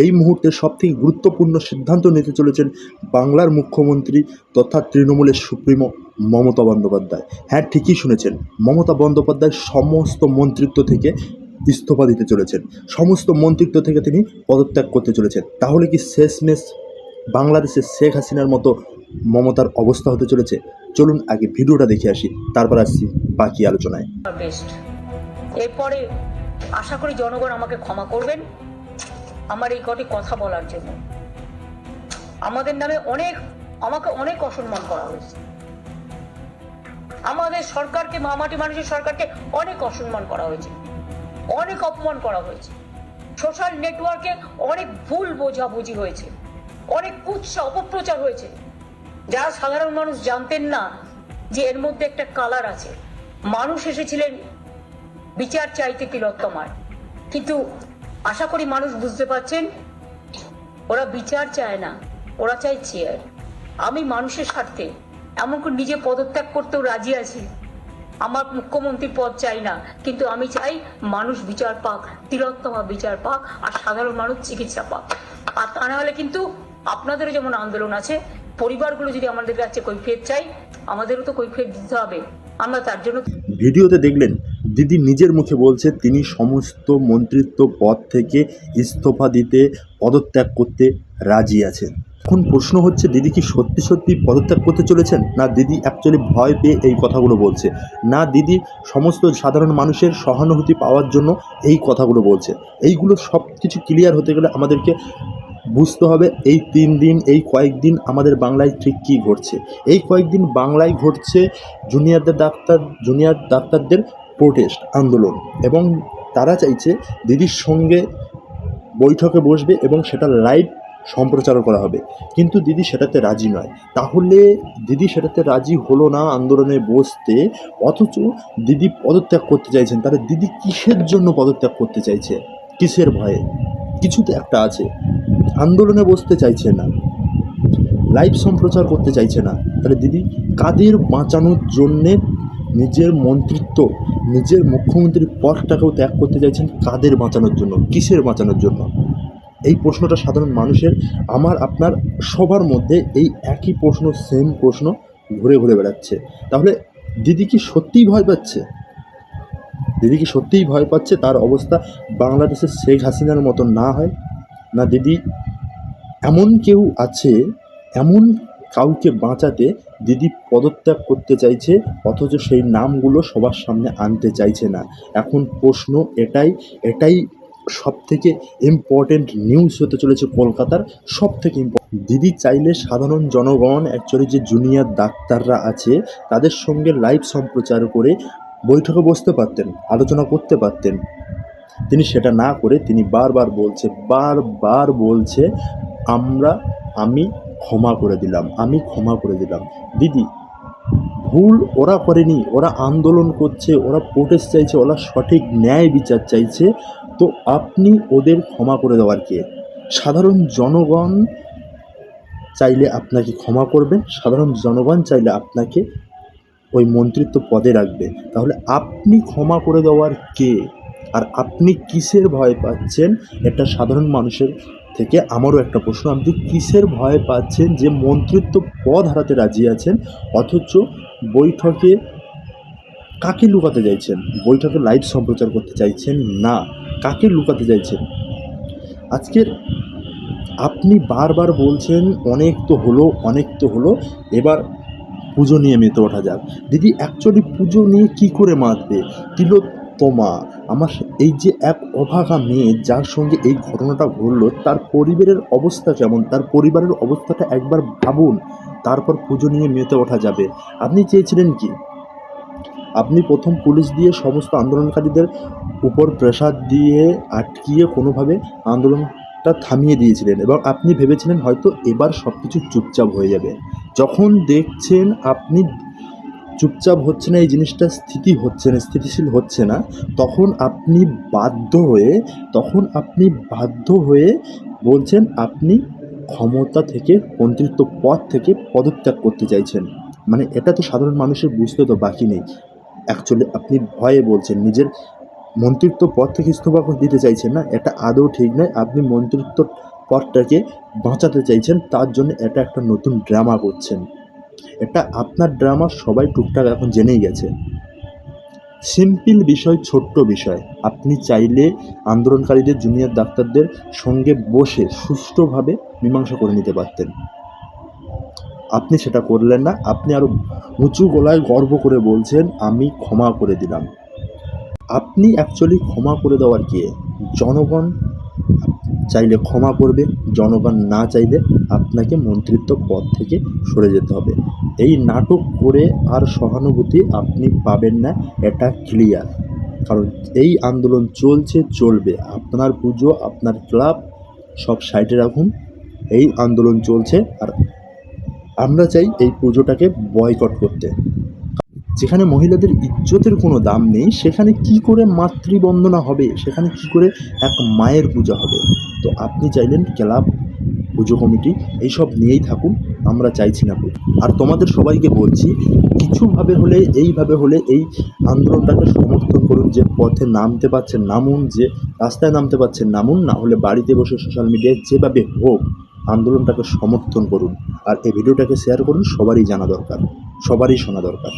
এই মুহূর্তে সবথেকে গুরুত্বপূর্ণ সিদ্ধান্ত নিতে চলেছেন বাংলার মুখ্যমন্ত্রী তথা তৃণমূলের সুপ্রিমো মমতা বন্দ্যোপাধ্যায়। হ্যাঁ, ঠিকই শুনেছেন, মমতা বন্দ্যোপাধ্যায় সমস্ত মন্ত্রিত্ব থেকে ইস্তফা দিতে চলেছেন, সমস্ত মন্ত্রিত্ব থেকে তিনি পদত্যাগ করতে চলেছেন। তাহলে কি শেষমেশ বাংলাদেশের শেখ হাসিনার মতো মমতার অবস্থা হতে চলেছে? চলুন আগে ভিডিওটা দেখে আসি, তারপর আসছি বাকি আলোচনায়। এরপরে আশা করি জনগণ আমাকে ক্ষমা করবেন আমার এই কটি কথা বলার জন্য। আমাদের নামে আমাকে অনেক অসম্মান করা হয়েছে, আমাদের সরকারকে, মামাটি মানুষের সরকারকে অনেক অসম্মান করা হয়েছে, অনেক অপমান করা হয়েছে, সোশ্যাল নেটওয়ার্কে অনেক ভুল বোঝাবুঝি হয়েছে, অনেক কুৎসা অপপ্রচার হয়েছে, যারা সাধারণ মানুষ জানতেন না যে এর মধ্যে একটা কালার আছে। মানুষ এসেছিলেন বিচার চাইতে তিলোত্তমার, কিন্তু আশা করি মানুষ বুঝতে পারছেন ওরা বিচার চায় না, ওরা চায় চেয়ার। আমি মানুষের স্বার্থে এমনকি নিজে পদত্যাগ করতেও রাজি আছি। আমার মুখ্যমন্ত্রীর পদ চাই না, কিন্তু আমি চাই মানুষ বিচার পাক, তিলোত্তমা বিচার পাক, আর সাধারণ মানুষ চিকিৎসা পাক। আর তা না হলে কিন্তু আপনাদেরও যেমন আন্দোলন আছে, পরিবারগুলো যদি আমাদের কাছে কৈফিয়ত চাই, আমাদেরও তো কৈফিয়ত দিতে হবে। আমরা তার জন্য ভিডিওতে দেখলেন দিদি নিজের মুখে বলছে তিনি সমস্ত মন্ত্রিত্ব পদ থেকে ইস্তফা দিতে, পদত্যাগ করতে রাজি আছেন। এখন প্রশ্ন হচ্ছে, দিদি কি সত্যি সত্যি পদত্যাগ করতে চলেছেন, না দিদি অ্যাকচুয়ালি ভয় পেয়ে এই কথাগুলো বলছে, না দিদি সমস্ত সাধারণ মানুষের সহানুভূতি পাওয়ার জন্য এই কথাগুলো বলছে? এইগুলো সব কিছু ক্লিয়ার হতে গেলে আমাদেরকে বুঝতে হবে এই 3 দিন, এই কয়েকদিন আমাদের বাংলায় ঠিক কী ঘটছে। এই কয়েকদিন বাংলায় ঘটছে জুনিয়র ডাক্তারদের প্রোটেস্ট আন্দোলন, এবং তারা চাইছে দিদির সঙ্গে বৈঠকে বসবে এবং সেটা লাইভ সম্প্রচার করা হবে, কিন্তু দিদি সেটাতে রাজি নয়। তাহলে দিদি সেটাতে রাজি হলো না আন্দোলনে বসতে, অথচ দিদি পদত্যাগ করতে চাইছেন। তাহলে দিদি কিসের জন্য পদত্যাগ করতে চাইছে, কিসের ভয়ে? কিছু তো একটা আছে। আন্দোলনে বসতে চাইছে না, লাইভ সম্প্রচার করতে চাইছে না, তাহলে দিদি কাদের বাঁচানোর জন্যে নিজের মন্ত্রিত্ব, নিজের মুখ্যমন্ত্রীর পদটাকেও ত্যাগ করতে চাইছেন? কাদের বাঁচানোর জন্য, কিসের বাঁচানোর জন্য? এই প্রশ্নটা সাধারণ মানুষের, আমার আপনার সবার মধ্যে এই একই প্রশ্ন, সেম প্রশ্ন ঘুরে ঘুরে বেড়াচ্ছে। তাহলে দিদি কি সত্যিই ভয় পাচ্ছে? দিদি কি সত্যিই ভয় পাচ্ছে তার অবস্থা বাংলাদেশের শেখ হাসিনার মতো না হয়? না দিদি এমন কেউ আছে, এমন কাউকে বাঁচাতে দিদি পদত্যাগ করতে চাইছে, অথচ সেই নামগুলো সবার সামনে আনতে চাইছে না? এখন প্রশ্ন এটাই সবথেকে ইম্পর্টেন্ট নিউজ হতে চলেছে কলকাতার, সবথেকে ইম্পর্টেন্ট। দিদি চাইলে সাধারণ জনগণ, অ্যাকচুয়ালি যে জুনিয়র ডাক্তাররা আছে তাদের সঙ্গে লাইভ সম্প্রচার করে বৈঠকে বসতে পারতেন, আলোচনা করতে পারতেন। তিনি সেটা না করে তিনি বারবার বলছে আমি ক্ষমা করে দিলাম। দিদি ভুল ওরা করেনি, ওরা আন্দোলন করছে, ওরা প্রোটেস্ট চাইছে, ওরা সঠিক ন্যায় বিচার চাইছে। তো আপনি ওদের ক্ষমা করে দেওয়ার কে? সাধারণ জনগণ চাইলে আপনাকে ক্ষমা করবে, সাধারণ জনগণ চাইলে আপনাকে ওই মন্ত্রিত্ব পদে রাখবে। তাহলে আপনি ক্ষমা করে দেওয়ার কে? আর আপনি কিসের ভয় পাচ্ছেন? এটা সাধারণ মানুষের থেকে আমারও একটা প্রশ্ন, আপনি কিসের ভয় পাচ্ছেন যে মন্ত্রিত্ব পদ হারাতে রাজি আছেন, অথচ বৈঠকে কাকে লুকাতে চাইছেন? বৈঠকে লাইভ সম্প্রচার করতে চাইছেন না, কাকে লুকাতে চাইছেন? আজকের আপনি বারবার বলছেন অনেক তো হলো, এবার পুজো নিয়ে মেতে ওঠা যাক। দিদি অ্যাকচুয়ালি পুজো নিয়ে কি করে মাতবে? তিলোত্তমা, আমার এই যে এক অভাগা মেয়ে যার সঙ্গে এই ঘটনাটা ঘটলো, তার পরিবারের অবস্থা কেমন, তার পরিবারের অবস্থাটা একবার ভাবুন, তারপর পুজো নিয়ে মেতে ওঠা যাবে। আপনি চেয়েছিলেন কি? আপনি প্রথম পুলিশ দিয়ে সমস্ত আন্দোলনকারীদের উপর প্রেসার দিয়ে আটকিয়ে কোনোভাবে আন্দোলনটা থামিয়ে দিয়েছিলেন, এবং আপনি ভেবেছিলেন হয়তো এবার সব কিছু চুপচাপ হয়ে যাবে। যখন দেখছেন আপনি চুপচাপ হচ্ছে না, এই জিনিসটা স্থিতিশীল হচ্ছে না, তখন আপনি বাধ্য হয়ে বলছেন আপনি ক্ষমতা থেকে, মন্ত্রিত্ব পদ থেকে পদত্যাগ করতে চাইছেন। মানে এটা তো সাধারণ মানুষের বুঝতে তো বাকি নেই। অ্যাকচুয়ালি আপনি ভয়ে বলছেন, নিজের মন্ত্রিত্ব পদ থেকে ইস্তফা দিতে চাইছেন না, এটা আদৌ ঠিক নয়। আপনি মন্ত্রিত্ব পদটাকে বাঁচাতে চাইছেন, তার জন্য এটা একটা নতুন ড্রামা করছেন। এটা আপনার ড্রামা সবাই টুকটাক এখন জেনেই গেছে। সিম্পল বিষয়, ছোট্ট বিষয়, আপনি চাইলে আন্দোলনকারীদের জুনিয়র ডাক্তারদের সঙ্গে বসে সুষ্ঠুভাবে মীমাংসা করে নিতে পারতেন। আপনি সেটা করলেন না। আপনি আরও উঁচু গলায় গর্ব করে বলছেন আমি ক্ষমা করে দিলাম। আপনি অ্যাকচুয়ালি ক্ষমা করে দেওয়ার কে? জনগণ চাইলে ক্ষমা করবে, জনগণ না চাইলে আপনাকে মন্ত্রিত্ব পদ থেকে সরে যেতে হবে। এই নাটক করে আর সহানুভূতি আপনি পাবেন না, এটা ক্লিয়ার। কারণ এই আন্দোলন চলছে, চলবে। আপনার পুজো, আপনার ক্লাব সব সাইডে রাখুন, এই আন্দোলন চলছে। আর আমরা চাই এই পুজোটাকে বয়কট করতে। যেখানে মহিলাদের ইজ্জতের কোনো দাম নেই, সেখানে কি করে মাতৃবন্দনা হবে, সেখানে কি করে এক মায়ের পূজা হবে? তো আপনি চাইলেন ক্লাব, পুজো কমিটি এইসব নিয়েই থাকুন, আমরা চাইছি না পুজো। আর তোমাদের সবাইকে বলছি, কিছুভাবে হলে এইভাবে হলে এই আন্দোলনটাকে সমর্থন করুন। যে পথে নামতে পারছেন নামুন, যে রাস্তায় নামতে পারছেন নামুন, না হলে বাড়িতে বসে সোশ্যাল মিডিয়ায় যেভাবে হোক আন্দোলনটাকে সমর্থন করুন। আর এই ভিডিওটাকে শেয়ার করুন, সবারই জানা দরকার, সবারই শোনা দরকার।